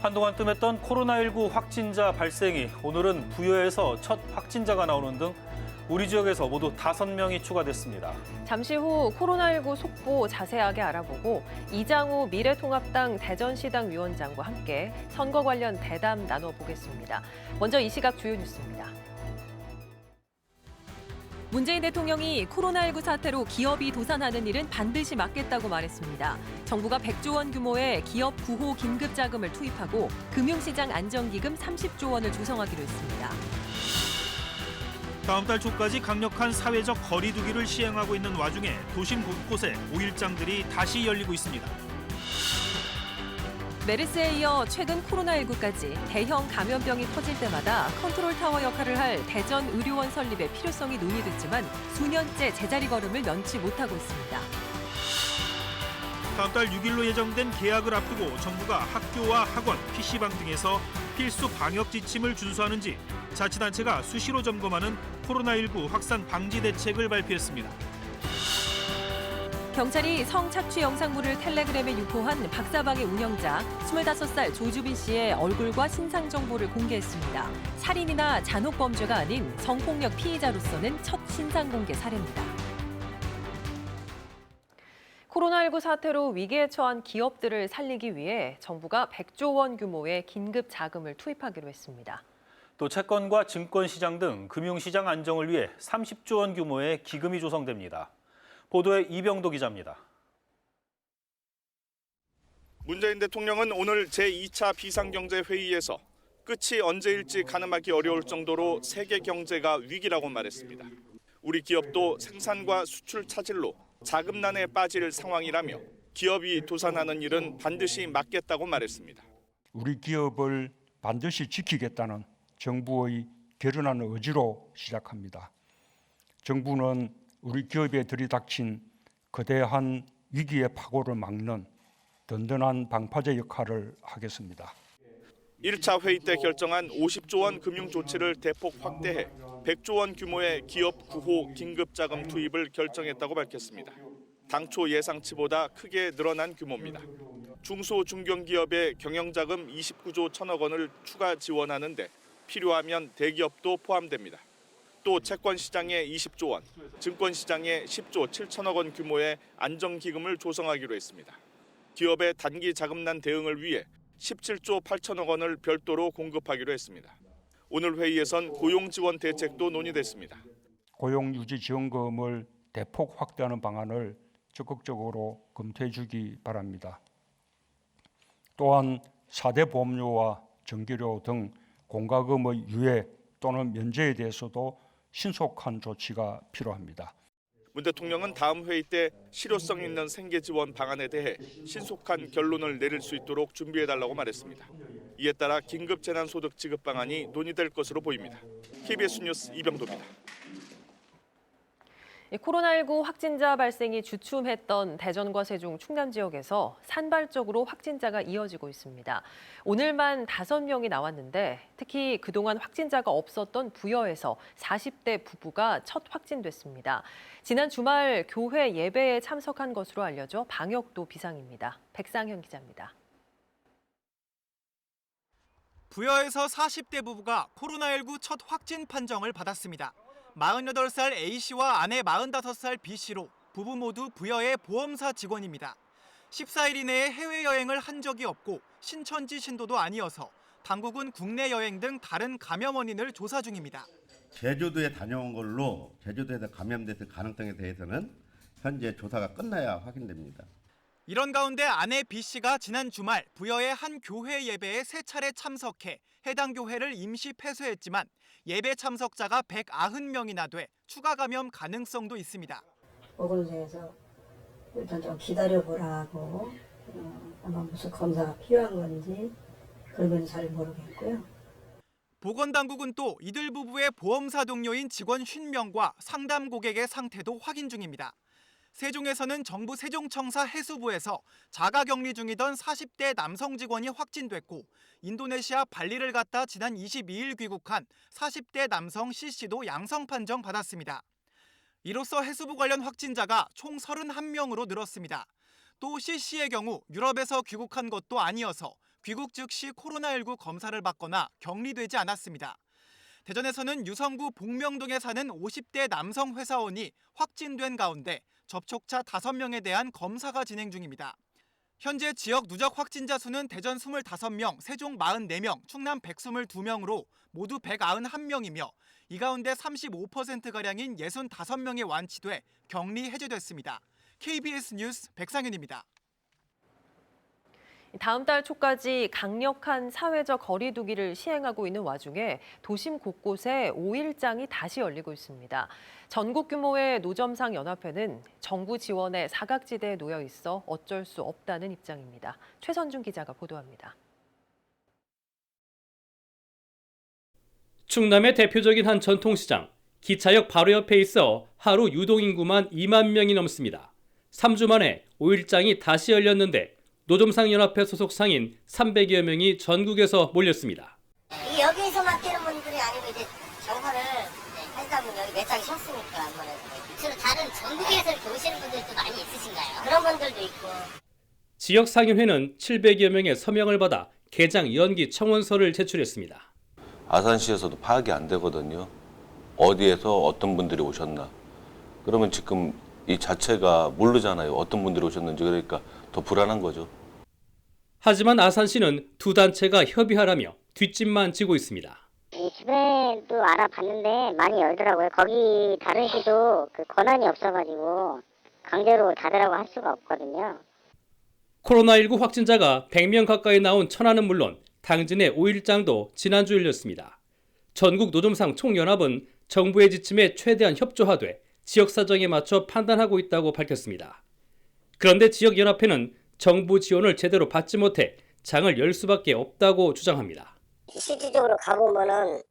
한동안 뜸했던 코로나19 확진자 발생이 오늘은 부여에서 첫 확진자가 나오는 등 우리 지역에서 모두 5명이 추가됐습니다. 잠시 후 코로나19 속보 자세하게 알아보고 이장우 미래통합당 대전시당 위원장과 함께 선거 관련 대담 나눠보겠습니다. 먼저 이 시각 주요 뉴스입니다. 문재인 대통령이 코로나19 사태로 기업이 도산하는 일은 반드시 막겠다고 말했습니다. 정부가 100조 원 규모의 기업 구호 긴급 자금을 투입하고 금융시장 안정기금 30조 원을 조성하기로 했습니다. 다음 달 초까지 강력한 사회적 거리 두기를 시행하고 있는 와중에 도심 곳곳에 5일장들이 다시 열리고 있습니다. 메르스에 이어 최근 코로나19까지 대형 감염병이 터질 때마다 컨트롤타워 역할을 할 대전 의료원 설립의 필요성이 논의됐지만 수년째 제자리 걸음을 면치 못하고 있습니다. 다음 달 6일로 예정된 개학을 앞두고 정부가 학교와 학원, PC방 등에서 필수 방역 지침을 준수하는지 자치단체가 수시로 점검하는 코로나19 확산 방지 대책을 발표했습니다. 경찰이 성착취 영상물을 텔레그램에 유포한 박사방의 운영자 25살 조주빈 씨의 얼굴과 신상 정보를 공개했습니다. 살인이나 잔혹 범죄가 아닌 성폭력 피의자로서는 첫 신상 공개 사례입니다. 코로나19 사태로 위기에 처한 기업들을 살리기 위해 정부가 100조 원 규모의 긴급 자금을 투입하기로 했습니다. 또 채권과 증권시장 등 금융시장 안정을 위해 30조 원 규모의 기금이 조성됩니다. 보도에 이병도 기자입니다. 문재인 대통령은 오늘 제2차 비상경제회의에서 끝이 언제일지 가늠하기 어려울 정도로 세계 경제가 위기라고 말했습니다. 우리 기업도 생산과 수출 차질로 자금난에 빠질 상황이라며 기업이 도산하는 일은 반드시 막겠다고 말했습니다. 우리 기업을 반드시 지키겠다는 정부의 결연한 의지로 시작합니다. 정부는 우리 기업에 들이닥친 거대한 위기의 파고를 막는 든든한 방파제 역할을 하겠습니다. 1차 회의 때 결정한 50조 원 금융 조치를 대폭 확대해 100조 원 규모의 기업 구호 긴급자금 투입을 결정했다고 밝혔습니다. 당초 예상치보다 크게 늘어난 규모입니다. 중소 중견기업의 경영자금 29조 1천억 원을 추가 지원하는데 필요하면 대기업도 포함됩니다. 또 채권시장에 20조 원, 증권시장에 10조 7천억 원 규모의 안정기금을 조성하기로 했습니다. 기업의 단기 자금난 대응을 위해 17조 8천억 원을 별도로 공급하기로 했습니다. 오늘 회의에선 고용지원 대책도 논의됐습니다. 고용유지지원금을 대폭 확대하는 방안을 적극적으로 검토해 주기 바랍니다. 또한 4대 보험료와 전기료 등 공과금의 유예 또는 면제에 대해서도 신속한 조치가 필요합니다. 문 대통령은 다음 회의 때 실효성 있는 생계 지원 방안에 대해 신속한 결론을 내릴 수 있도록 준비해달라고 말했습니다. 이에 따라 긴급 재난소득 지급 방안이 논의될 것으로 보입니다. KBS 뉴스 이병도입니다. 코로나19 확진자 발생이 주춤했던 대전과 세종, 충남 지역에서 산발적으로 확진자가 이어지고 있습니다. 오늘만 5명이 나왔는데 특히 그동안 확진자가 없었던 부여에서 40대 부부가 첫 확진됐습니다. 지난 주말 교회 예배에 참석한 것으로 알려져 방역도 비상입니다. 백상현 기자입니다. 부여에서 40대 부부가 코로나19 첫 확진 판정을 받았습니다. 48살 A씨와 아내 45살 B씨로 부부 모두 부여의 보험사 직원입니다. 14일 이내에 해외여행을 한 적이 없고 신천지 신도도 아니어서 당국은 국내 여행 등 다른 감염 원인을 조사 중입니다. 제주도에 다녀온 걸로 제주도에서 감염됐을 가능성에 대해서는 현재 조사가 끝나야 확인됩니다. 이런 가운데 아내 B씨가 지난 주말 부여의 한 교회 예배에 3차례 참석해 해당 교회를 임시 폐쇄했지만 예배 참석자가 190명이나 돼 추가 감염 가능성도 있습니다. 보건소에서 일단 좀 기다려보라고 아마 무슨 검사가 필요한 건지 그런 건 잘 모르겠고요. 보건당국은 또 이들 부부의 보험사 동료인 직원 50명과 상담 고객의 상태도 확인 중입니다. 세종에서는 정부 세종청사 해수부에서 자가격리 중이던 40대 남성 직원이 확진됐고 인도네시아 발리를 갔다 지난 22일 귀국한 40대 남성 C씨도 양성 판정 받았습니다. 이로써 해수부 관련 확진자가 총 31명으로 늘었습니다. 또 C씨의 경우 유럽에서 귀국한 것도 아니어서 귀국 즉시 코로나19 검사를 받거나 격리되지 않았습니다. 대전에서는 유성구 복명동에 사는 50대 남성 회사원이 확진된 가운데 접촉자 5명에 대한 검사가 진행 중입니다. 현재 지역 누적 확진자 수는 대전 25명, 세종 44명, 충남 122명으로 모두 191명이며 이 가운데 35%가량인 65명이 완치돼 격리 해제됐습니다. KBS 뉴스 백상윤입니다. 다음 달 초까지 강력한 사회적 거리 두기를 시행하고 있는 와중에 도심 곳곳에 5일장이 다시 열리고 있습니다. 전국 규모의 노점상 연합회는 정부 지원에 사각지대에 놓여 있어 어쩔 수 없다는 입장입니다. 최선중 기자가 보도합니다. 충남의 대표적인 한 전통시장, 기차역 바로 옆에 있어 하루 유동인구만 2만 명이 넘습니다. 3주 만에 5일장이 다시 열렸는데 노점상연합회 소속 상인 300여 명이 전국에서 몰렸습니다. 여기서만 뛰는 분들이 아니고 이제 장사를 하시다 보면 여기 매장이 쉬었으니까 주로 다른 전국에서 이렇게 오시는 분들도 많이 있으신가요? 그런 분들도 있고. 지역 상인회는 700여 명의 서명을 받아 개장 연기 청원서를 제출했습니다. 아산시에서도 파악이 안 되거든요. 어디에서 어떤 분들이 오셨나. 그러면 지금 이 자체가 모르잖아요. 어떤 분들이 오셨는지. 그러니까 더 불안한 거죠. 하지만 아산시는 두 단체가 협의하라며 뒷짐만 지고 있습니다. 이 주변에도 알아봤는데 많이 열더라고요. 거기 다른 시도 그 권한이 없어가지고 강제로 닫으라고 할 수가 없거든요. 코로나19 확진자가 100명 가까이 나온 천안은 물론 당진의 5일장도 지난주 열렸습니다. 전국 노점상 총연합은 정부의 지침에 최대한 협조하되 지역 사정에 맞춰 판단하고 있다고 밝혔습니다. 그런데 지역연합회는 정부 지원을 제대로 받지 못해 장을 열 수밖에 없다고 주장합니다. 실질적으로 가보면은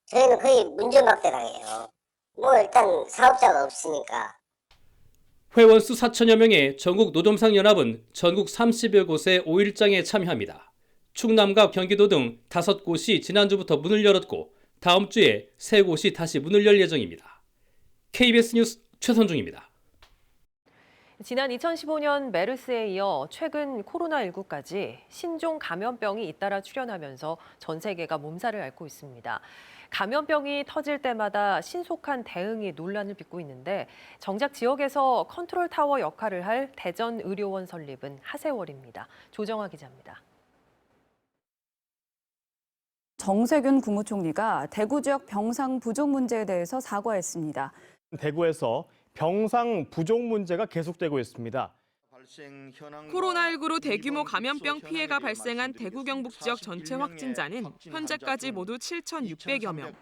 저희는 거의 문전박대 당해요. 일단 사업자가 없으니까. 회원 수 4천여 명의 전국 노점상 연합은 전국 30여 곳의 5일장에 참여합니다. 충남과 경기도 등 5곳이 지난주부터 문을 열었고 다음 주에 3곳이 다시 문을 열 예정입니다. KBS 뉴스 최선중입니다. 지난 2015년 메르스에 이어 최근 코로나19까지 신종 감염병이 잇따라 출현하면서 전 세계가 몸살을 앓고 있습니다. 감염병이 터질 때마다 신속한 대응이 논란을 빚고 있는데 정작 지역에서 컨트롤 타워 역할을 할 대전 의료원 설립은 하세월입니다. 조정아 기자입니다. 정세균 국무총리가 대구 지역 병상 부족 문제에 대해서 사과했습니다. 대구에서 병상 부족 문제가 계속되고 있습니다. 코로나19로 대규모 감염병 피해가 발생한 대구 경북 지역 전체 확진자는 현재까지 모두 7,600여 명.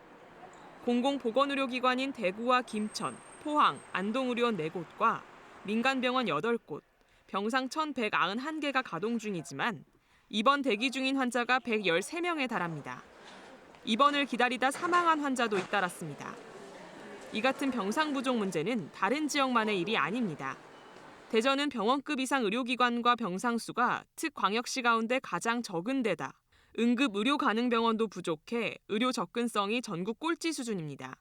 공공보건의료기관인 대구와 김천, 포항, 안동의료원 4곳과 민간병원 8곳, 병상 1,191개가 가동 중이지만 입원 대기 중인 환자가 113명에 달합니다. 입원을 기다리다 사망한 환자도 잇따랐습니다. 이 같은 병상 부족 문제는 다른 지역만의 일이 아닙니다. 대전은 병원급 이상 의료기관과 병상 수가 특광역시 가운데 가장 적은 데다 응급 의료 가능 병원도 부족해 의료 접근성이 전국 꼴찌 수준입니다.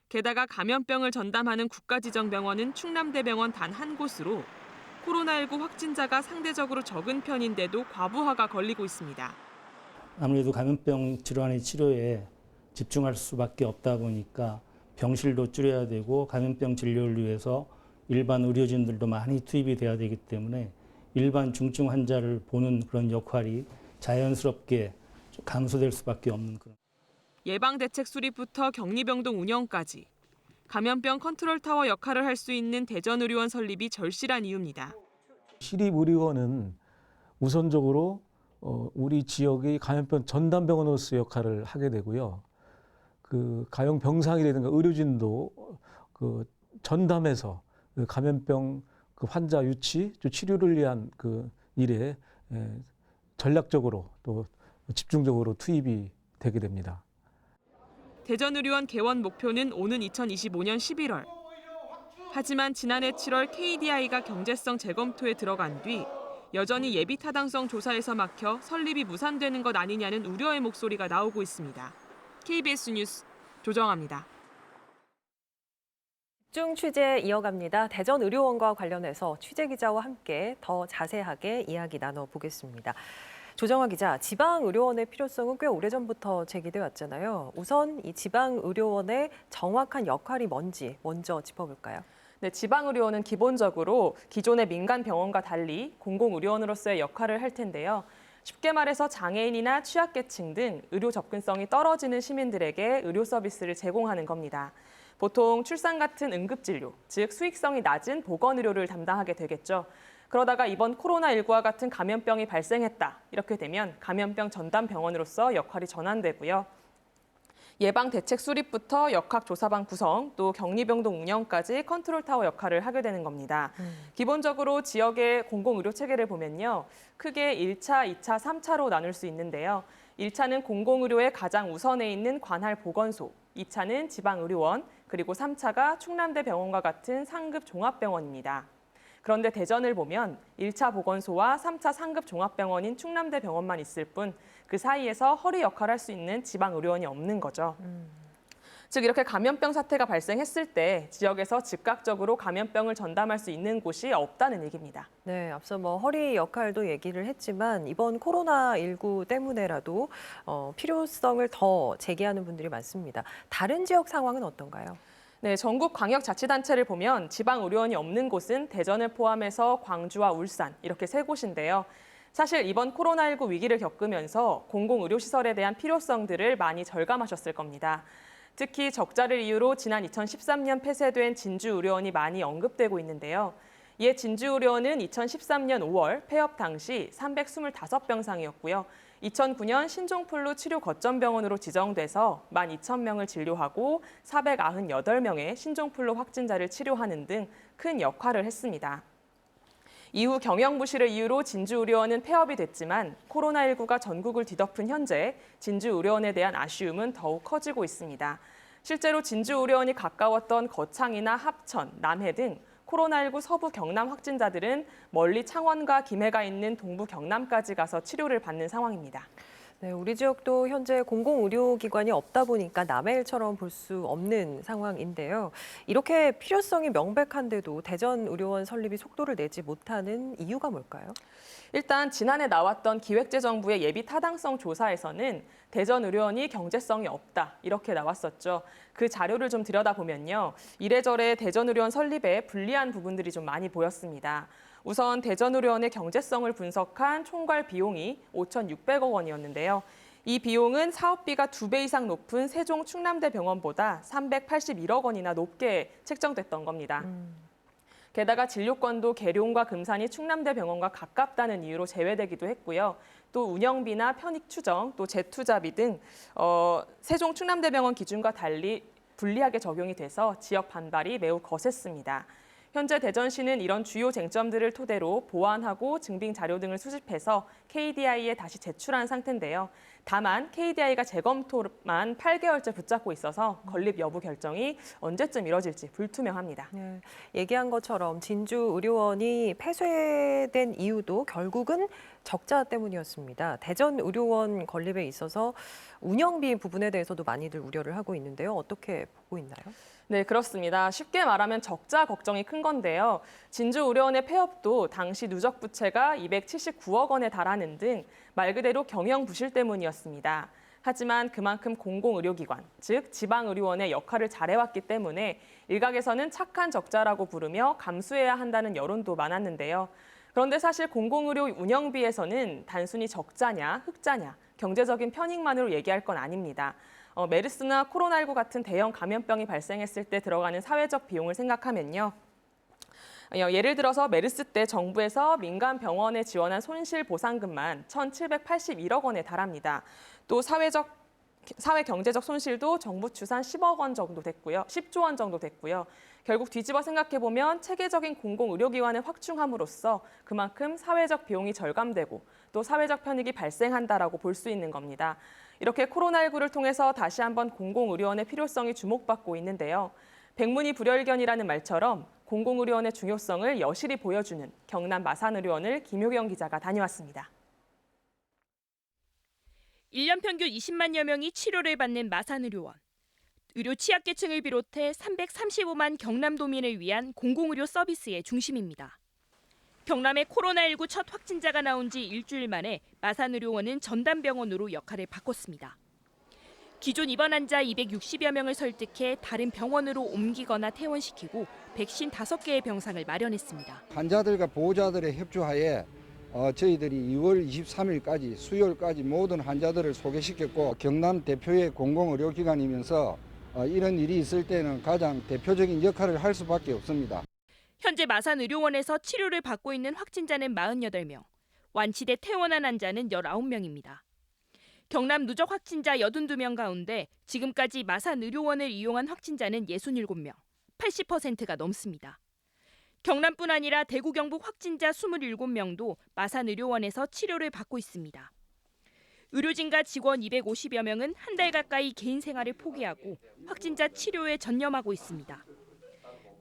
게다가 감염병을 전담하는 국가지정병원은 충남대병원 단 한 곳으로 코로나19 확진자가 상대적으로 적은 편인데도 과부하가 걸리고 있습니다. 아무래도 감염병 질환의 치료에 집중할 수밖에 없다 보니까 병실도 줄여야 되고 감염병 진료를 위해서 일반 의료진들도 많이 투입이 돼야 되기 때문에 일반 중증 환자를 보는 그런 역할이 자연스럽게 감소될 수밖에 없는 그런. 예방대책 수립부터 격리병동 운영까지 감염병 컨트롤타워 역할을 할 수 있는 대전의료원 설립이 절실한 이유입니다. 시립의료원은 우선적으로 우리 지역의 감염병 전담병원으로서 역할을 하게 되고요. 그 가용 병상이라든가 의료진도 그 전담해서 그 감염병 그 환자 유치, 치료를 위한 그 일에 전략적으로 또 집중적으로 투입이 되게 됩니다. 대전의료원 개원 목표는 오는 2025년 11월. 하지만 지난해 7월 KDI가 경제성 재검토에 들어간 뒤 여전히 예비 타당성 조사에서 막혀 설립이 무산되는 것 아니냐는 우려의 목소리가 나오고 있습니다. KBS 뉴스 조정아입니다. 집중 취재 이어갑니다. 대전 의료원과 관련해서 취재 기자와 함께 더 자세하게 이야기 나눠보겠습니다. 조정화 기자, 지방의료원의 필요성은 꽤 오래전부터 제기돼 왔잖아요. 우선 이 지방의료원의 정확한 역할이 뭔지 먼저 짚어볼까요? 네, 지방의료원은 기본적으로 기존의 민간 병원과 달리 공공의료원으로서의 역할을 할 텐데요. 쉽게 말해서 장애인이나 취약계층 등 의료 접근성이 떨어지는 시민들에게 의료 서비스를 제공하는 겁니다. 보통 출산 같은 응급진료, 즉 수익성이 낮은 보건의료를 담당하게 되겠죠. 그러다가 이번 코로나19와 같은 감염병이 발생했다. 이렇게 되면 감염병 전담병원으로서 역할이 전환되고요. 예방대책 수립부터 역학조사방 구성, 또 격리병동 운영까지 컨트롤타워 역할을 하게 되는 겁니다. 기본적으로 지역의 공공의료체계를 보면요. 크게 1차, 2차, 3차로 나눌 수 있는데요. 1차는 공공의료의 가장 우선에 있는 관할 보건소, 2차는 지방의료원, 그리고 3차가 충남대병원과 같은 상급 종합병원입니다. 그런데 대전을 보면 1차 보건소와 3차 상급 종합병원인 충남대병원만 있을 뿐 그 사이에서 허리 역할을 할 수 있는 지방의료원이 없는 거죠. 즉 이렇게 감염병 사태가 발생했을 때 지역에서 즉각적으로 감염병을 전담할 수 있는 곳이 없다는 얘기입니다. 네, 앞서 허리 역할도 얘기를 했지만 이번 코로나19 때문에라도 필요성을 더 제기하는 분들이 많습니다. 다른 지역 상황은 어떤가요? 네, 전국 광역자치단체를 보면 지방의료원이 없는 곳은 대전을 포함해서 광주와 울산 이렇게 3곳인데요. 사실 이번 코로나19 위기를 겪으면서 공공의료시설에 대한 필요성들을 많이 절감하셨을 겁니다. 특히 적자를 이유로 지난 2013년 폐쇄된 진주의료원이 많이 언급되고 있는데요. 이에 진주의료원은 2013년 5월 폐업 당시 325병상이었고요. 2009년 신종플루 치료 거점병원으로 지정돼서 12,000명을 진료하고 498명의 신종플루 확진자를 치료하는 등 큰 역할을 했습니다. 이후 경영부실을 이유로 진주의료원은 폐업이 됐지만 코로나19가 전국을 뒤덮은 현재 진주의료원에 대한 아쉬움은 더욱 커지고 있습니다. 실제로 진주의료원이 가까웠던 거창이나 합천, 남해 등 코로나19 서부 경남 확진자들은 멀리 창원과 김해가 있는 동부 경남까지 가서 치료를 받는 상황입니다. 네, 우리 지역도 현재 공공의료기관이 없다 보니까 남의 일처럼 볼 수 없는 상황인데요. 이렇게 필요성이 명백한데도 대전의료원 설립이 속도를 내지 못하는 이유가 뭘까요? 일단 지난해 나왔던 기획재정부의 예비 타당성 조사에서는 대전의료원이 경제성이 없다 이렇게 나왔었죠. 그 자료를 좀 들여다보면요. 이래저래 대전의료원 설립에 불리한 부분들이 좀 많이 보였습니다. 우선 대전의료원의 경제성을 분석한 총괄 비용이 5,600억 원이었는데요. 이 비용은 사업비가 2배 이상 높은 세종 충남대병원보다 381억 원이나 높게 책정됐던 겁니다. 게다가 진료권도 계룡과 금산이 충남대병원과 가깝다는 이유로 제외되기도 했고요. 또 운영비나 편익 추정, 또 재투자비 등 세종 충남대병원 기준과 달리 불리하게 적용이 돼서 지역 반발이 매우 거셌습니다. 현재 대전시는 이런 주요 쟁점들을 토대로 보완하고 증빙 자료 등을 수집해서 KDI에 다시 제출한 상태인데요. 다만 KDI가 재검토만 8개월째 붙잡고 있어서 건립 여부 결정이 언제쯤 이뤄질지 불투명합니다. 네, 얘기한 것처럼 진주의료원이 폐쇄된 이유도 결국은 적자 때문이었습니다. 대전의료원 건립에 있어서 운영비 부분에 대해서도 많이들 우려를 하고 있는데요. 어떻게 보고 있나요? 네, 그렇습니다. 쉽게 말하면 적자 걱정이 큰 건데요. 진주의료원의 폐업도 당시 누적 부채가 279억 원에 달하는 등 말 그대로 경영 부실 때문이었습니다. 하지만 그만큼 공공의료기관, 즉 지방의료원의 역할을 잘해왔기 때문에 일각에서는 착한 적자라고 부르며 감수해야 한다는 여론도 많았는데요. 그런데 사실 공공의료 운영비에서는 단순히 적자냐, 흑자냐, 경제적인 편익만으로 얘기할 건 아닙니다. 메르스나 코로나19 같은 대형 감염병이 발생했을 때 들어가는 사회적 비용을 생각하면요. 예를 들어서 메르스 때 정부에서 민간 병원에 지원한 손실 보상금만 1,781억 원에 달합니다. 또 사회 경제적 손실도 정부 추산 10억 원 정도 됐고요. 10조 원 정도 됐고요. 결국 뒤집어 생각해보면 체계적인 공공의료기관을 확충함으로써 그만큼 사회적 비용이 절감되고 또 사회적 편익이 발생한다라고 볼 수 있는 겁니다. 이렇게 코로나19를 통해서 다시 한번 공공의료원의 필요성이 주목받고 있는데요. 백문이 불여일견이라는 말처럼 공공의료원의 중요성을 여실히 보여주는 경남 마산의료원을 김효경 기자가 다녀왔습니다. 1년 평균 20만여 명이 치료를 받는 마산의료원. 의료 취약계층을 비롯해 335만 경남도민을 위한 공공의료 서비스의 중심입니다. 경남에 코로나19 첫 확진자가 나온 지 일주일 만에 마산의료원은 전담병원으로 역할을 바꿨습니다. 기존 입원 환자 260여 명을 설득해 다른 병원으로 옮기거나 퇴원시키고 백신 5개의 병상을 마련했습니다. 환자들과 보호자들의 협조하에 저희들이 2월 23일까지 수요일까지 모든 환자들을 소개시켰고 경남 대표의 공공의료기관이면서 이런 일이 있을 때는 가장 대표적인 역할을 할 수밖에 없습니다. 현재 마산의료원에서 치료를 받고 있는 확진자는 48명, 완치돼 퇴원한 환자는 19명입니다. 경남 누적 확진자 82명 가운데 지금까지 마산의료원을 이용한 확진자는 67명, 80%가 넘습니다. 경남뿐 아니라 대구 경북 확진자 27명도 마산의료원에서 치료를 받고 있습니다. 의료진과 직원 250여 명은 한 달 가까이 개인 생활을 포기하고 확진자 치료에 전념하고 있습니다.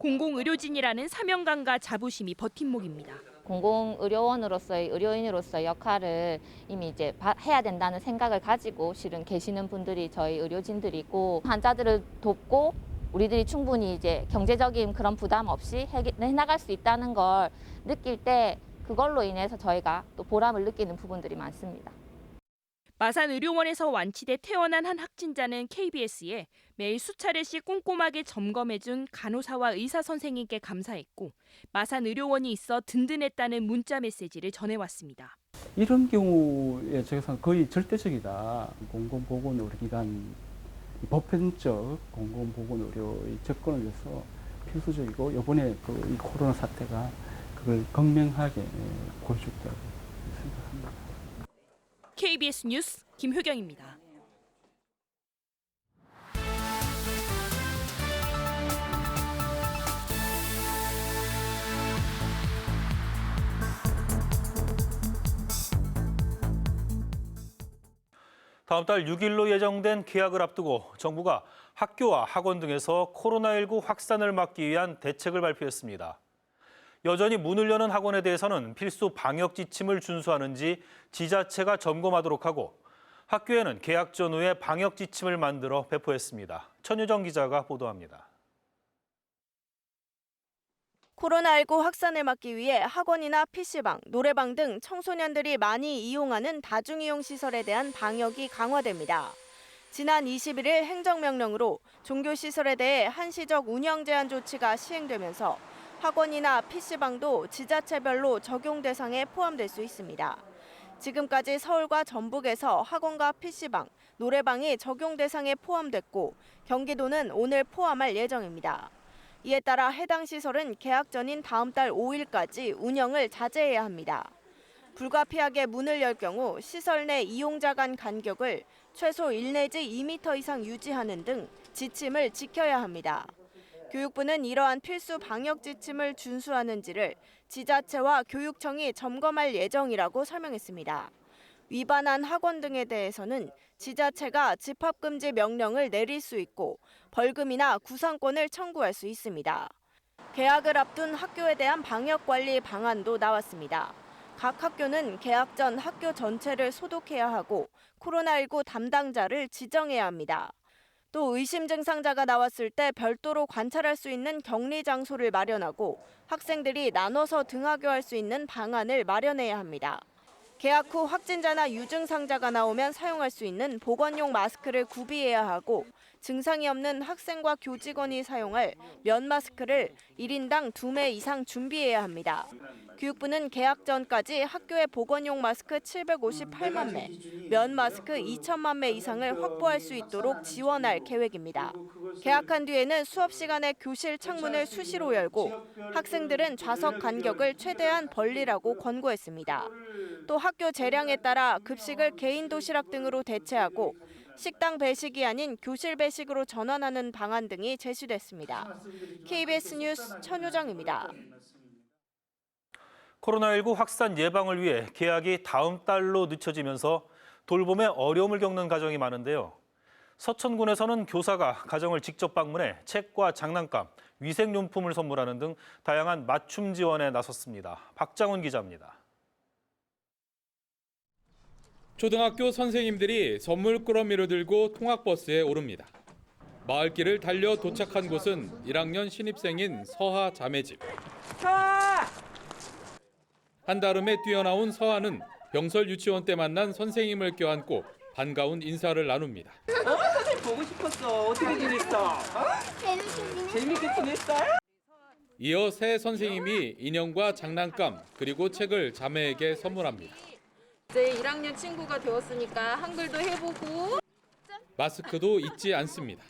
공공의료진이라는 사명감과 자부심이 버팀목입니다. 공공의료원으로서의 의료인으로서의 역할을 이미 이제 해야 된다는 생각을 가지고 실은 계시는 분들이 저희 의료진들이고 환자들을 돕고 우리들이 충분히 이제 경제적인 그런 부담 없이 해나갈 수 있다는 걸 느낄 때 그걸로 인해서 저희가 또 보람을 느끼는 부분들이 많습니다. 마산의료원에서 완치돼 퇴원한 한 확진자는 KBS에 매일 수차례씩 꼼꼼하게 점검해준 간호사와 의사 선생님께 감사했고 마산의료원이 있어 든든했다는 문자 메시지를 전해왔습니다. 이런 경우에 저희가 거의 절대적이다. 공공보건의료기관 보편적 공공보건의료의 접근을 위해서 필수적이고 이번에 이 코로나 사태가 그걸 극명하게 보여줬다고 생각합니다. KBS 뉴스 김효경입니다. 다음 달 6일로 예정된 개학을 앞두고 정부가 학교와 학원 등에서 코로나19 확산을 막기 위한 대책을 발표했습니다. 여전히 문을 여는 학원에 대해서는 필수 방역 지침을 준수하는지 지자체가 점검하도록 하고 학교에는 개학 전후에 방역 지침을 만들어 배포했습니다. 천유정 기자가 보도합니다. 코로나19 확산을 막기 위해 학원이나 PC방, 노래방 등 청소년들이 많이 이용하는 다중이용 시설에 대한 방역이 강화됩니다. 지난 21일 행정명령으로 종교시설에 대해 한시적 운영 제한 조치가 시행되면서 학원이나 PC방도 지자체별로 적용 대상에 포함될 수 있습니다. 지금까지 서울과 전북에서 학원과 PC방, 노래방이 적용 대상에 포함됐고 경기도는 오늘 포함할 예정입니다. 이에 따라 해당 시설은 개학 전인 다음 달 5일까지 운영을 자제해야 합니다. 불가피하게 문을 열 경우 시설 내 이용자 간 간격을 최소 1 내지 2m 이상 유지하는 등 지침을 지켜야 합니다. 교육부는 이러한 필수 방역 지침을 준수하는지를 지자체와 교육청이 점검할 예정이라고 설명했습니다. 위반한 학원 등에 대해서는 지자체가 집합금지 명령을 내릴 수 있고 벌금이나 구상권을 청구할 수 있습니다. 개학을 앞둔 학교에 대한 방역관리 방안도 나왔습니다. 각 학교는 개학 전 학교 전체를 소독해야 하고 코로나19 담당자를 지정해야 합니다. 또 의심 증상자가 나왔을 때 별도로 관찰할 수 있는 격리 장소를 마련하고 학생들이 나눠서 등하교할 수 있는 방안을 마련해야 합니다. 개학 후 확진자나 유증상자가 나오면 사용할 수 있는 보건용 마스크를 구비해야 하고 증상이 없는 학생과 교직원이 사용할 면 마스크를 1인당 2매 이상 준비해야 합니다. 교육부는 개학 전까지 학교에 보건용 마스크 758만 매, 면 마스크 2천만 매 이상을 확보할 수 있도록 지원할 계획입니다. 개학한 뒤에는 수업 시간에 교실 창문을 수시로 열고 학생들은 좌석 간격을 최대한 벌리라고 권고했습니다. 또 학교 재량에 따라 급식을 개인 도시락 등으로 대체하고 식당 배식이 아닌 교실 배식으로 전환하는 방안 등이 제시됐습니다. KBS 뉴스 천유정입니다. 코로나19 확산 예방을 위해 개학이 다음 달로 늦춰지면서 돌봄에 어려움을 겪는 가정이 많은데요. 서천군에서는 교사가 가정을 직접 방문해 책과 장난감, 위생용품을 선물하는 등 다양한 맞춤 지원에 나섰습니다. 박장훈 기자입니다. 초등학교 선생님들이 선물 꾸러미를 들고 통학버스에 오릅니다. 마을길을 달려 도착한 곳은 1학년 신입생인 서하 자매집. 한달음에 뛰어나온 서한은 병설 유치원 때 만난 선생님을 껴안고 반가운 인사를 나눕니다. 선생님 보고 싶었어. 어떻게 지냈어? 재밌게 지냈어? 이어 새 선생님이 인형과 장난감 그리고 책을 자매에게 선물합니다. 이제 1학년 친구가 되었으니까 한글도 해보고 마스크도 잊지 않습니다.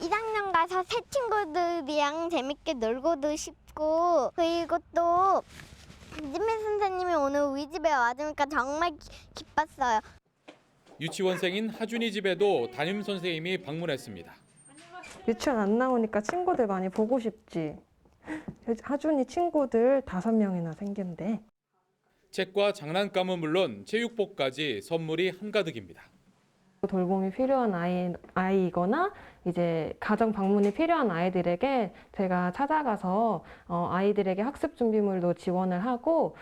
1학년 가서 새 친구들이랑 재밌게 놀고도 싶고, 그리고 또 이지민 선생님이 오늘 우리 집에 와주니까 정말 기뻤어요. 유치원생인 하준이 집에도 담임 선생님이 방문했습니다. 유치원 안 나오니까 친구들 많이 보고 싶지. 하준이 친구들 5명이나 생긴대. 책과 장난감은 물론 체육복까지 선물이 한가득입니다. 돌봄이 필요한 아이거나 이제 가정 방문이 필요한 아이들에게 제가 찾아가서 아이들에게 학습 준비물도 지원을 하고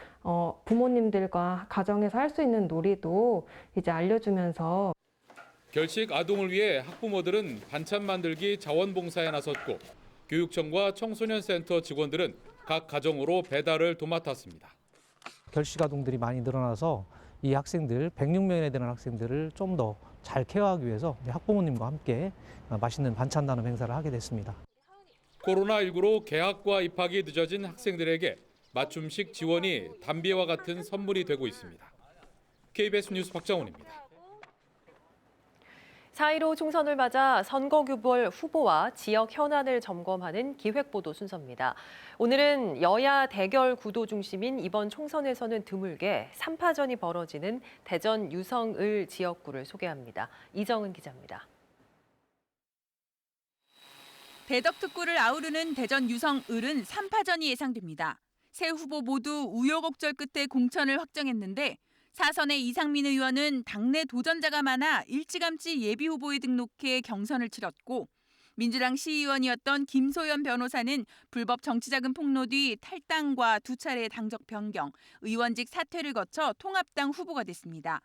부모님들과 가정에서 할 수 있는 놀이도 이제 알려주면서 결식 아동을 위해 학부모들은 반찬 만들기 자원봉사에 나섰고 교육청과 청소년센터 직원들은 각 가정으로 배달을 도맡았습니다. 결식 아동들이 많이 늘어나서 이 학생들 106명에 되는 학생들을 좀 더 잘 케어하기 위해서 학부모님과 함께 맛있는 반찬 나눔 행사를 하게 됐습니다. 코로나19로 개학과 입학이 늦어진 학생들에게 맞춤식 지원이 담비와 같은 선물이 되고 있습니다. KBS 뉴스 박정훈입니다. 4.15 총선을 맞아 선거규범 후보와 지역 현안을 점검하는 기획보도 순서입니다. 오늘은 여야 대결 구도 중심인 이번 총선에서는 드물게 3파전이 벌어지는 대전 유성을 지역구를 소개합니다. 이정은 기자입니다. 대덕특구를 아우르는 대전 유성을은 3파전이 예상됩니다. 세 후보 모두 우여곡절 끝에 공천을 확정했는데 사선의 이상민 의원은 당내 도전자가 많아 일찌감치 예비후보에 등록해 경선을 치렀고 민주당 시의원이었던 김소연 변호사는 불법 정치자금 폭로 뒤 탈당과 2차례 당적 변경, 의원직 사퇴를 거쳐 통합당 후보가 됐습니다.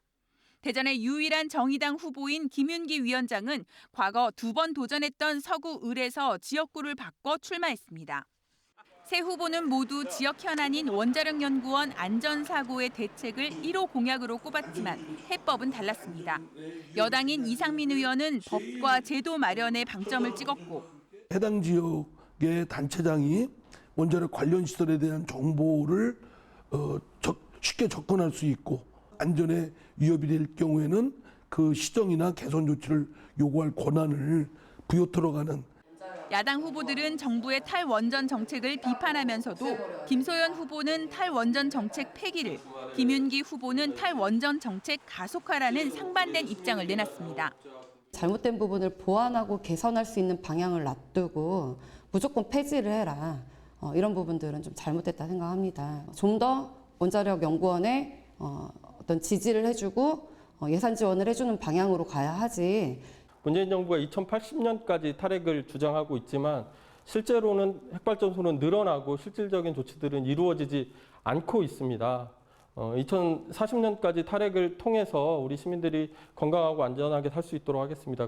대전의 유일한 정의당 후보인 김윤기 위원장은 과거 2번 도전했던 서구을에서 지역구를 바꿔 출마했습니다. 세 후보는 모두 지역 현안인 원자력연구원 안전사고의 대책을 1호 공약으로 꼽았지만 해법은 달랐습니다. 여당인 이상민 의원은 법과 제도 마련에 방점을 찍었고 해당 지역의 단체장이 원자력 관련 시설에 대한 정보를 쉽게 접근할 수 있고 안전에 위협이 될 경우에는 그 시정이나 개선 조치를 요구할 권한을 부여들어가는 야당 후보들은 정부의 탈원전 정책을 비판하면서도 김소연 후보는 탈원전 정책 폐기를, 김윤기 후보는 탈원전 정책 가속화라는 상반된 입장을 내놨습니다. 잘못된 부분을 보완하고 개선할 수 있는 방향을 놔두고 무조건 폐지를 해라. 이런 부분들은 좀 잘못됐다 생각합니다. 좀 더 원자력 연구원에 어떤 지지를 해주고 예산 지원을 해주는 방향으로 가야 하지. 문재인 정부가 2080년까지 탈핵을 주장하고 있지만 실제로는 핵발전소는 늘어나고 실질적인 조치들은 이루어지지 않고 있습니다. 2040년까지 탈핵을 통해서 우리 시민들이 건강하고 안전하게 살 수 있도록 하겠습니다.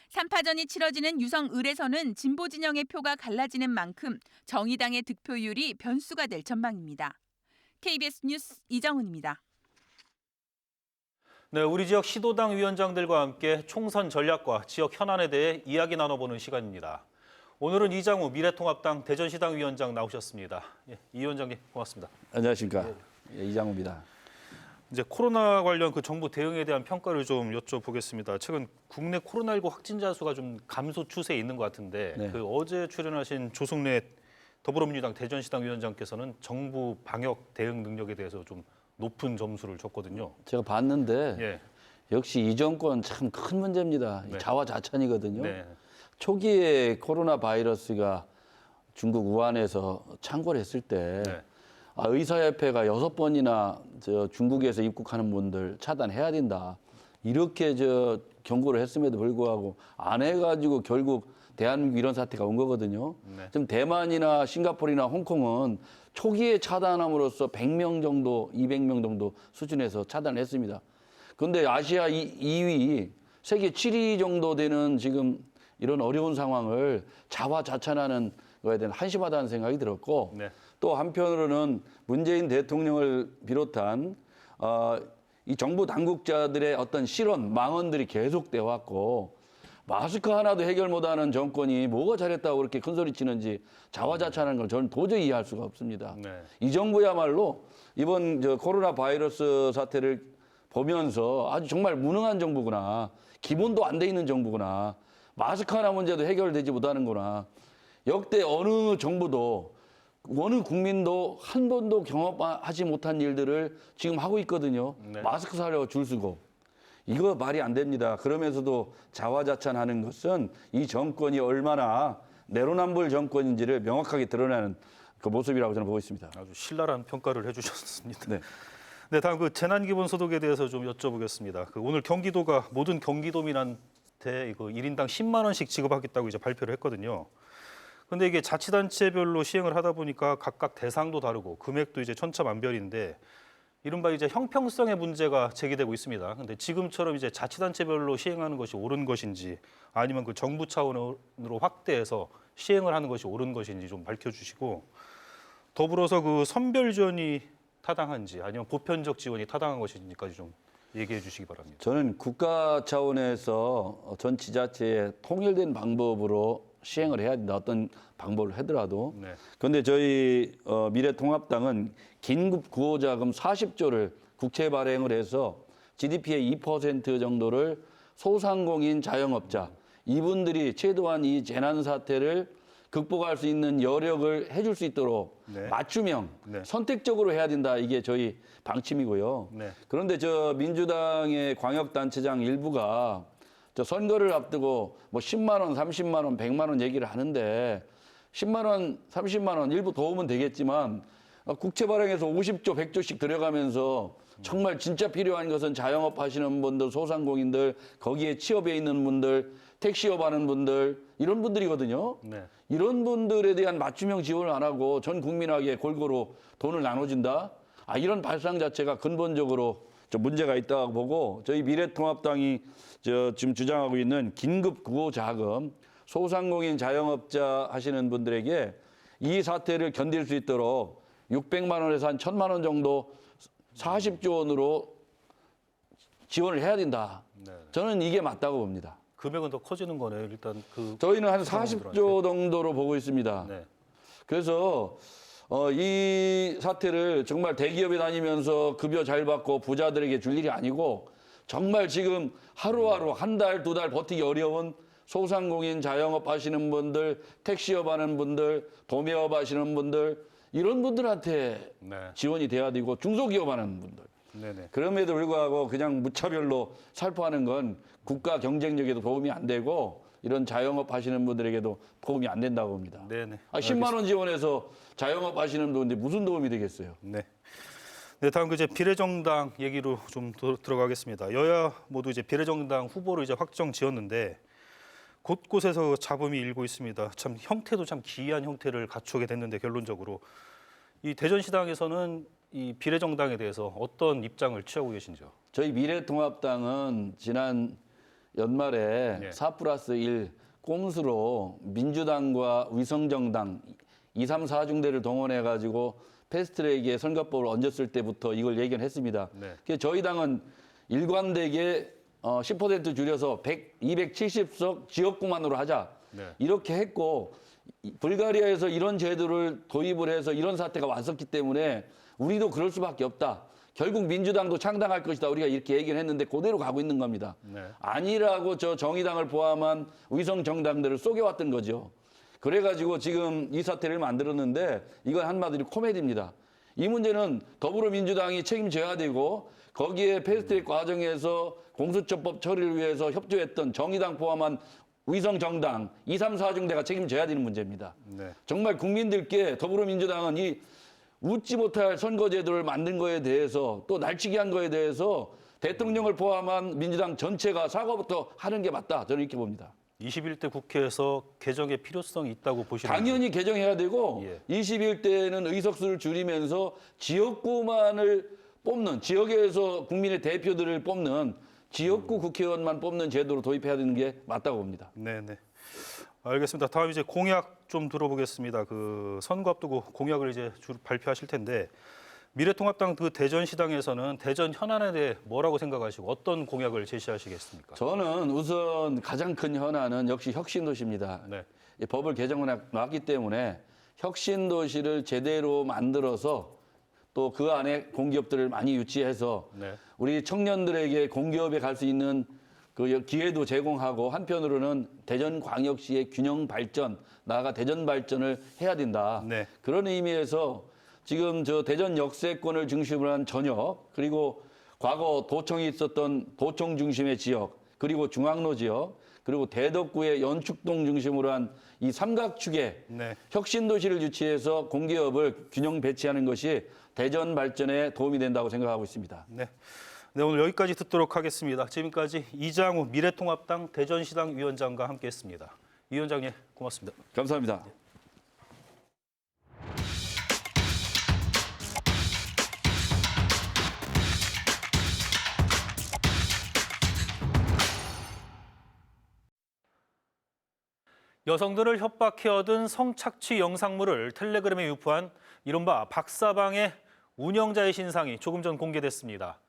3파전이 치러지는 유성을에서는 진보 진영의 표가 갈라지는 만큼 정의당의 득표율이 변수가 될 전망입니다. KBS 뉴스 이정은입니다. 네, 우리 지역 시도당 위원장들과 함께 총선 전략과 지역 현안에 대해 이야기 나눠보는 시간입니다. 오늘은 이장우 미래통합당 대전시당 위원장 나오셨습니다. 예, 이 위원장님 고맙습니다. 안녕하십니까. 예, 이장우입니다. 이제 코로나 관련 그 정부 대응에 대한 평가를 좀 여쭤보겠습니다. 최근 국내 코로나19 확진자 수가 좀 감소 추세에 있는 것 같은데 네. 그 어제 출연하신 조승래 더불어민주당 대전시당 위원장께서는 정부 방역 대응 능력에 대해서 좀 높은 점수를 줬거든요. 제가 봤는데 예. 역시 이 정권 참 큰 문제입니다. 네. 자화자찬이거든요. 네. 초기에 코로나 바이러스가 중국 우한에서 창궐 했을 때 네. 의사협회가 6번이나 중국에서 입국하는 분들 차단해야 된다. 이렇게 경고를 했음에도 불구하고 안 해가지고 결국 대한민국 이런 사태가 온 거거든요. 네. 지금 대만이나 싱가포르나 홍콩은 초기에 차단함으로써 100명 정도, 200명 정도 수준에서 차단을 했습니다. 그런데 아시아 2위, 세계 7위 정도 되는 지금 이런 어려운 상황을 자화자찬하는 거에 대한 한심하다는 생각이 들었고 네. 또 한편으로는 문재인 대통령을 비롯한 이 정부 당국자들의 어떤 실언, 망언들이 계속돼 왔고 마스크 하나도 해결 못하는 정권이 뭐가 잘했다고 그렇게 큰소리치는지 자화자찬하는 걸 저는 도저히 이해할 수가 없습니다. 네. 이 정부야말로 이번 코로나 바이러스 사태를 보면서 아주 정말 무능한 정부구나. 기본도 안 돼 있는 정부구나. 마스크 하나 문제도 해결되지 못하는구나. 역대 어느 정부도 어느 국민도 한 번도 경험하지 못한 일들을 지금 하고 있거든요. 네. 마스크 사려고 줄 서고. 이거 말이 안 됩니다. 그러면서도 자화자찬하는 것은 이 정권이 얼마나 내로남불 정권인지를 명확하게 드러내는 그 모습이라고 저는 보고 있습니다. 아주 신랄한 평가를 해주셨습니다. 네. 네, 다음 그 재난기본소득에 대해서 좀 여쭤보겠습니다. 오늘 경기도가 모든 경기도민한테 이거 1인당 10만 원씩 지급하겠다고 이제 발표를 했거든요. 근데 이게 자치단체별로 시행을 하다 보니까 각각 대상도 다르고 금액도 이제 천차만별인데 이른바 이제 형평성의 문제가 제기되고 있습니다. 근데 지금처럼 이제 자치단체별로 시행하는 것이 옳은 것인지 아니면 그 정부 차원으로 확대해서 시행을 하는 것이 옳은 것인지 좀 밝혀주시고 더불어서 그 선별 지원이 타당한지 아니면 보편적 지원이 타당한 것인지까지 좀 얘기해 주시기 바랍니다. 저는 국가 차원에서 전 지자체에 통일된 방법으로 시행을 해야 된다. 어떤 방법을 하더라도. 네. 그런데 저희 미래통합당은 긴급 구호자금 40조를 국채 발행을 해서 GDP의 2% 정도를 소상공인 자영업자 이분들이 최대한 이 재난 사태를 극복할 수 있는 여력을 해줄 수 있도록 네. 맞춤형, 네. 선택적으로 해야 된다. 이게 저희 방침이고요. 네. 그런데 저 민주당의 광역단체장 일부가 저 선거를 앞두고 뭐 10만 원, 30만 원, 100만 원 얘기를 하는데 10만 원, 30만 원 일부 도움은 되겠지만 국채 발행해서 50조, 100조씩 들어가면서 정말 진짜 필요한 것은 자영업 하시는 분들, 소상공인들, 거기에 취업해 있는 분들, 택시업 하는 분들 이런 분들이거든요. 네. 이런 분들에 대한 맞춤형 지원을 안 하고 전 국민에게 골고루 돈을 나눠준다. 이런 발상 자체가 근본적으로 좀 문제가 있다고 보고 저희 미래통합당이 지금 주장하고 있는 긴급 구호 자금 소상공인 자영업자 하시는 분들에게 이 사태를 견딜 수 있도록 600만 원에서 한 1,000만 원 정도 40조 원으로 지원을 해야 된다. 네. 저는 이게 맞다고 봅니다. 금액은 더 커지는 거네요. 일단 저희는 한 40조 정도로 보고 있습니다. 네. 그래서 이 사태를 정말 대기업에 다니면서 급여 잘 받고 부자들에게 줄 일이 아니고 정말 지금 하루하루 한 달, 두 달 버티기 어려운 소상공인 자영업 하시는 분들, 택시업 하는 분들, 도매업 하시는 분들 이런 분들한테 네. 지원이 돼야 되고 중소기업 하는 분들. 네네. 그럼에도 불구하고 그냥 무차별로 살포하는 건 국가 경쟁력에도 도움이 안 되고 이런 자영업 하시는 분들에게도 도움이 안 된다고 봅니다. 네네. 10만 원 지원해서 자영업 하시는 분들 무슨 도움이 되겠어요? 네. 네, 다음 이제 비례정당 얘기로 좀 들어가겠습니다. 여야 모두 이제 비례정당 후보를 이제 확정 지었는데 곳곳에서 잡음이 일고 있습니다. 참 형태도 참 기이한 형태를 갖추게 됐는데 결론적으로 이 대전시당에서는 이 비례정당에 대해서 어떤 입장을 취하고 계신지요? 저희 미래통합당은 지난 연말에 네. 4+1 꼼수로 민주당과 위성정당 2, 3, 4중대를 동원해가지고 패스트트랙에 선거법을 얹었을 때부터 이걸 얘기를 했습니다. 네. 그래서 저희 당은 일관되게 10% 줄여서 270석 지역구만으로 하자. 네. 이렇게 했고 불가리아에서 이런 제도를 도입을 해서 이런 사태가 왔었기 때문에 우리도 그럴 수밖에 없다. 결국 민주당도 창당할 것이다. 우리가 이렇게 얘기를 했는데 그대로 가고 있는 겁니다. 네. 아니라고 저 정의당을 포함한 위성 정당들을 속여왔던 거죠. 그래가지고 지금 이 사태를 만들었는데 이건 한마디로 코미디입니다. 이 문제는 더불어민주당이 책임져야 되고 거기에 패스트트랙 과정에서 공수처법 처리를 위해서 협조했던 정의당 포함한 위성 정당 2, 3, 4중대가 책임져야 되는 문제입니다. 네. 정말 국민들께 더불어민주당은 이 웃지 못할 선거제도를 만든 거에 대해서 또 날치기 한 거에 대해서 대통령을 포함한 민주당 전체가 사과부터 하는 게 맞다. 저는 이렇게 봅니다. 21대 국회에서 개정의 필요성이 있다고 보시는 당연히 개정해야 되고 예. 21대는 의석수를 줄이면서 지역구만을 뽑는 지역에서 국민의 대표들을 뽑는 지역구 국회의원만 뽑는 제도로 도입해야 되는 게 맞다고 봅니다. 네네. 알겠습니다. 다음 이제 공약 좀 들어보겠습니다. 그 선거 앞두고 공약을 이제 주로 발표하실 텐데 미래통합당 그 대전시당에서는 대전 현안에 대해 뭐라고 생각하시고 어떤 공약을 제시하시겠습니까? 저는 우선 가장 큰 현안은 역시 혁신도시입니다. 네. 이 법을 개정해놨기 때문에 혁신도시를 제대로 만들어서 또 그 안에 공기업들을 많이 유치해서 네. 우리 청년들에게 공기업에 갈 수 있는 그 기회도 제공하고 한편으로는 대전광역시의 균형 발전, 나아가 대전 발전을 해야 된다. 네. 그런 의미에서 지금 저 대전 역세권을 중심으로 한 전역, 그리고 과거 도청이 있었던 도청 중심의 지역, 그리고 중앙로 지역, 그리고 대덕구의 연축동 중심으로 한 이 삼각축의 네. 혁신도시를 유치해서 공기업을 균형 배치하는 것이 대전 발전에 도움이 된다고 생각하고 있습니다. 네. 네, 오늘 여기까지 듣도록 하겠습니다. 지금까지 이장우 미래통합당 대전시당 위원장과 함께했습니다. 위원장님 고맙습니다. 감사합니다. 여성들을 협박해 얻은 성착취 영상물을 텔레그램에 유포한 이른바 박사방의 운영자의 신상이 조금 전 공개됐습니다.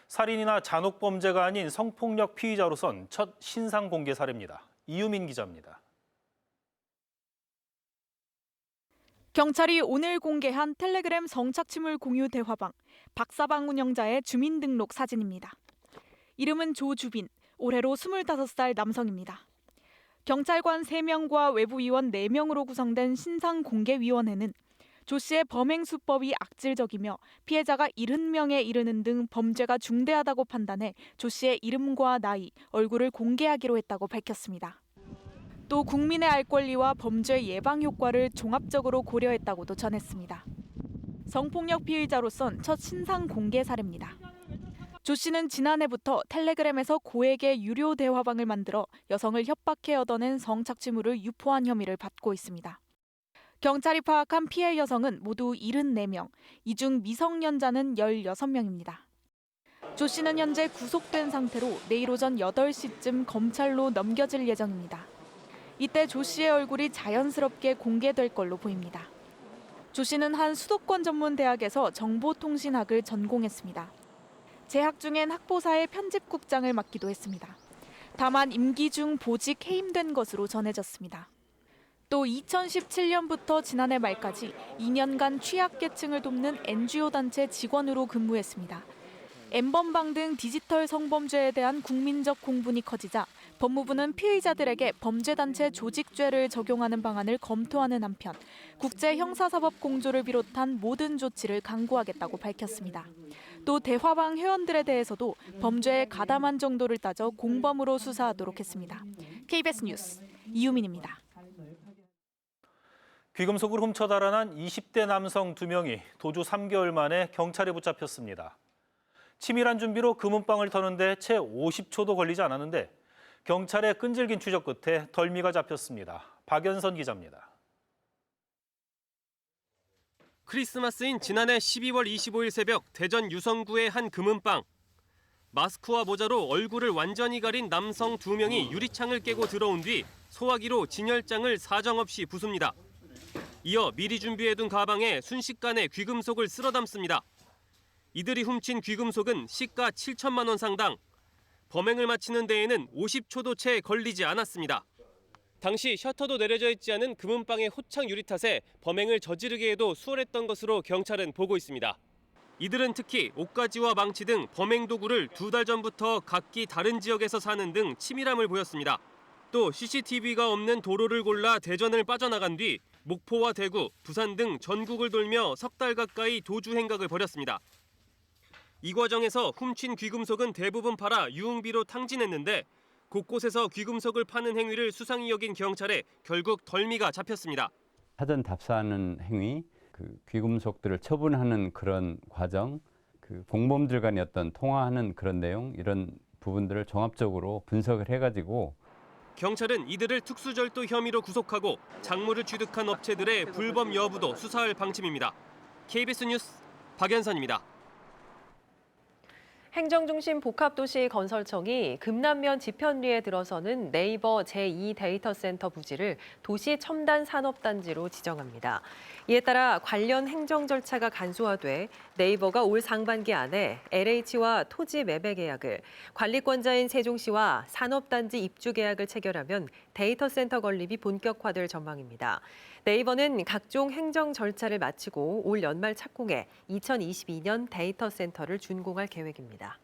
살인이나 잔혹범죄가 아닌 성폭력 피의자로선 첫 신상 공개 사례입니다. 이유민 기자입니다. 경찰이 오늘 공개한 텔레그램 성착취물 공유 대화방, 박사방 운영자의 주민등록 사진입니다. 이름은 조주빈, 올해로 25살 남성입니다. 경찰관 3명과 외부위원 4명으로 구성된 신상공개위원회는 조 씨의 범행 수법이 악질적이며 피해자가 70명에 이르는 등 범죄가 중대하다고 판단해 조 씨의 이름과 나이, 얼굴을 공개하기로 했다고 밝혔습니다. 또 국민의 알 권리와 범죄 예방 효과를 종합적으로 고려했다고도 전했습니다. 성폭력 피의자로선 첫 신상 공개 사례입니다. 조 씨는 지난해부터 텔레그램에서 고액의 유료 대화방을 만들어 여성을 협박해 얻어낸 성착취물을 유포한 혐의를 받고 있습니다. 경찰이 파악한 피해 여성은 모두 74명, 이 중 미성년자는 16명입니다. 조 씨는 현재 구속된 상태로 내일 오전 8시쯤 검찰로 넘겨질 예정입니다. 이때 조 씨의 얼굴이 자연스럽게 공개될 걸로 보입니다. 조 씨는 한 수도권 전문 대학에서 정보통신학을 전공했습니다. 재학 중엔 학보사의 편집국장을 맡기도 했습니다. 다만 임기 중 보직 해임된 것으로 전해졌습니다. 또 2017년부터 지난해 말까지 2년간 취약계층을 돕는 NGO 단체 직원으로 근무했습니다. N번방 등 디지털 성범죄에 대한 국민적 공분이 커지자 법무부는 피의자들에게 범죄단체 조직죄를 적용하는 방안을 검토하는 한편 국제형사사법공조를 비롯한 모든 조치를 강구하겠다고 밝혔습니다. 또 대화방 회원들에 대해서도 범죄에 가담한 정도를 따져 공범으로 수사하도록 했습니다. KBS 뉴스 이유민입니다. 귀금속을 훔쳐 달아난 20대 남성 2명이 도주 3개월 만에 경찰에 붙잡혔습니다. 치밀한 준비로 금은방을 터는데 채 50초도 걸리지 않았는데 경찰의 끈질긴 추적 끝에 덜미가 잡혔습니다. 박연선 기자입니다. 크리스마스인 지난해 12월 25일 새벽 대전 유성구의 한 금은방. 마스크와 모자로 얼굴을 완전히 가린 남성 2명이 유리창을 깨고 들어온 뒤 소화기로 진열장을 사정없이 부숩니다. 이어 미리 준비해둔 가방에 순식간에 귀금속을 쓸어 담습니다. 이들이 훔친 귀금속은 시가 7천만 원 상당. 범행을 마치는 데에는 50초도 채 걸리지 않았습니다. 당시 셔터도 내려져 있지 않은 금은방의 호창 유리 탓에 범행을 저지르게 해도 수월했던 것으로 경찰은 보고 있습니다. 이들은 특히 옷가지와 망치 등 범행 도구를 2달 전부터 각기 다른 지역에서 사는 등 치밀함을 보였습니다. 또 CCTV가 없는 도로를 골라 대전을 빠져나간 뒤 목포와 대구, 부산 등 전국을 돌며 석 달 가까이 도주 행각을 벌였습니다. 이 과정에서 훔친 귀금속은 대부분 팔아 유흥비로 탕진했는데 곳곳에서 귀금속을 파는 행위를 수상히 여긴 경찰에 결국 덜미가 잡혔습니다. 사전 답사하는 행위, 귀금속들을 처분하는 그런 과정, 공범들 간의 어떤 통화하는 그런 내용, 이런 부분들을 종합적으로 분석을 해가지고 경찰은 이들을 특수절도 혐의로 구속하고 작물을 취득한 업체들의 불법 여부도 수사할 방침입니다. KBS 뉴스 박연선입니다. 행정중심 복합도시 건설청이 금남면 지편리에 들어서는 네이버 제2 데이터센터 부지를 도시 첨단 산업단지로 지정합니다. 이에 따라 관련 행정 절차가 간소화돼 네이버가 올 상반기 안에 LH와 토지 매매 계약을, 관리권자인 세종시와 산업단지 입주 계약을 체결하면 데이터센터 건립이 본격화될 전망입니다. 네이버는 각종 행정 절차를 마치고 올 연말 착공해 2022년 데이터센터를 준공할 계획입니다.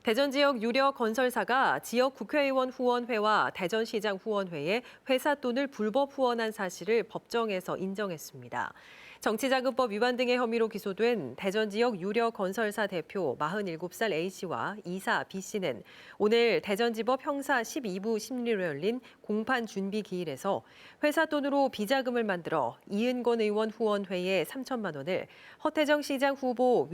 대전 지역 유력 건설사가 지역 국회의원 후원회와 대전시장 후원회에 회사 돈을 불법 후원한 사실을 법정에서 인정했습니다. 정치자금법 위반 등의 혐의로 기소된 대전 지역 유력 건설사 대표 47살 A씨와 이사 B씨는 오늘 대전지법 형사 12부 심리로 열린 공판 준비 기일에서 회사 돈으로 비자금을 만들어 이은권 의원 후원회에 3천만 원을, 허태정 시장 후보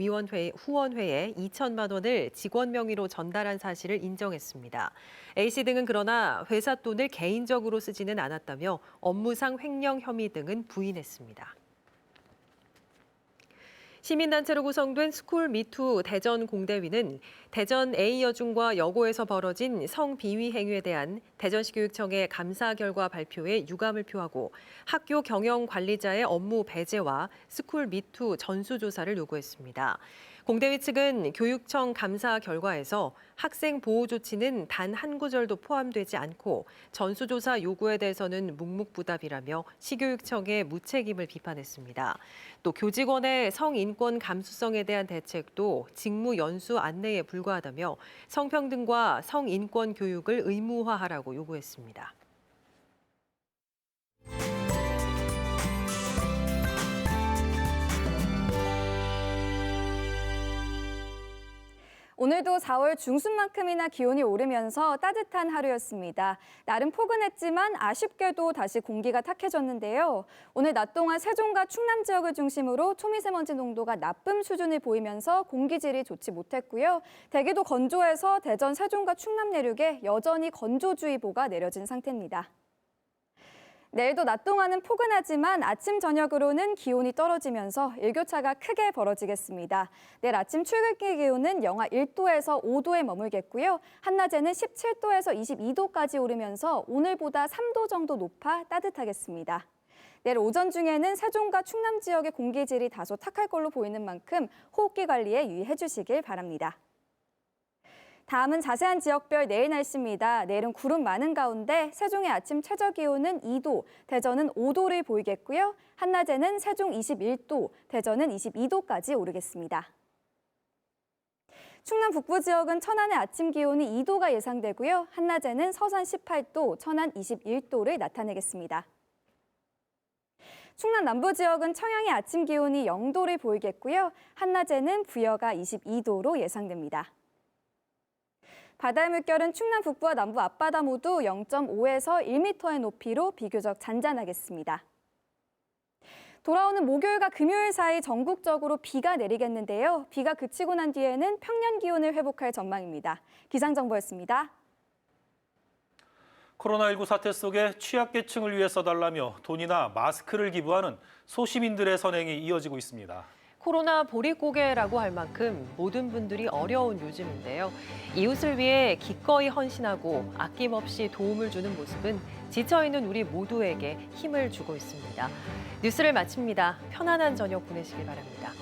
후원회에 2천만 원을 직원 명의로 전달한 사실을 인정했습니다. A씨 등은 그러나 회사 돈을 개인적으로 쓰지는 않았다며 업무상 횡령 혐의 등은 부인했습니다. 시민단체로 구성된 스쿨미투 대전 공대위는 대전 A여중과 여고에서 벌어진 성비위 행위에 대한 대전시 교육청의 감사 결과 발표에 유감을 표하고 학교 경영 관리자의 업무 배제와 스쿨미투 전수조사를 요구했습니다. 공대위 측은 교육청 감사 결과에서 학생 보호 조치는 단 한 구절도 포함되지 않고 전수조사 요구에 대해서는 묵묵부답이라며 시교육청의 무책임을 비판했습니다. 또 교직원의 성인권 감수성에 대한 대책도 직무 연수 안내에 불과하다며 성평등과 성인권 교육을 의무화하라고 요구했습니다. 오늘도 4월 중순만큼이나 기온이 오르면서 따뜻한 하루였습니다. 날은 포근했지만 아쉽게도 다시 공기가 탁해졌는데요. 오늘 낮 동안 세종과 충남 지역을 중심으로 초미세먼지 농도가 나쁨 수준을 보이면서 공기질이 좋지 못했고요. 대기도 건조해서 대전, 세종과 충남 내륙에 여전히 건조주의보가 내려진 상태입니다. 내일도 낮 동안은 포근하지만 아침 저녁으로는 기온이 떨어지면서 일교차가 크게 벌어지겠습니다. 내일 아침 출근길 기온은 영하 1도에서 5도에 머물겠고요. 한낮에는 17도에서 22도까지 오르면서 오늘보다 3도 정도 높아 따뜻하겠습니다. 내일 오전 중에는 세종과 충남 지역의 공기질이 다소 탁할 걸로 보이는 만큼 호흡기 관리에 유의해 주시길 바랍니다. 다음은 자세한 지역별 내일 날씨입니다. 내일은 구름 많은 가운데 세종의 아침 최저 기온은 2도, 대전은 5도를 보이겠고요. 한낮에는 세종 21도, 대전은 22도까지 오르겠습니다. 충남 북부 지역은 천안의 아침 기온이 2도가 예상되고요. 한낮에는 서산 18도, 천안 21도를 나타내겠습니다. 충남 남부 지역은 청양의 아침 기온이 0도를 보이겠고요. 한낮에는 부여가 22도로 예상됩니다. 바다의 물결은 충남 북부와 남부 앞바다 모두 0.5에서 1m의 높이로 비교적 잔잔하겠습니다. 돌아오는 목요일과 금요일 사이 전국적으로 비가 내리겠는데요. 비가 그치고 난 뒤에는 평년 기온을 회복할 전망입니다. 기상정보였습니다. 코로나19 사태 속에 취약계층을 위해 써달라며 돈이나 마스크를 기부하는 소시민들의 선행이 이어지고 있습니다. 코로나 보릿고개라고 할 만큼 모든 분들이 어려운 요즘인데요. 이웃을 위해 기꺼이 헌신하고 아낌없이 도움을 주는 모습은 지쳐있는 우리 모두에게 힘을 주고 있습니다. 뉴스를 마칩니다. 편안한 저녁 보내시길 바랍니다.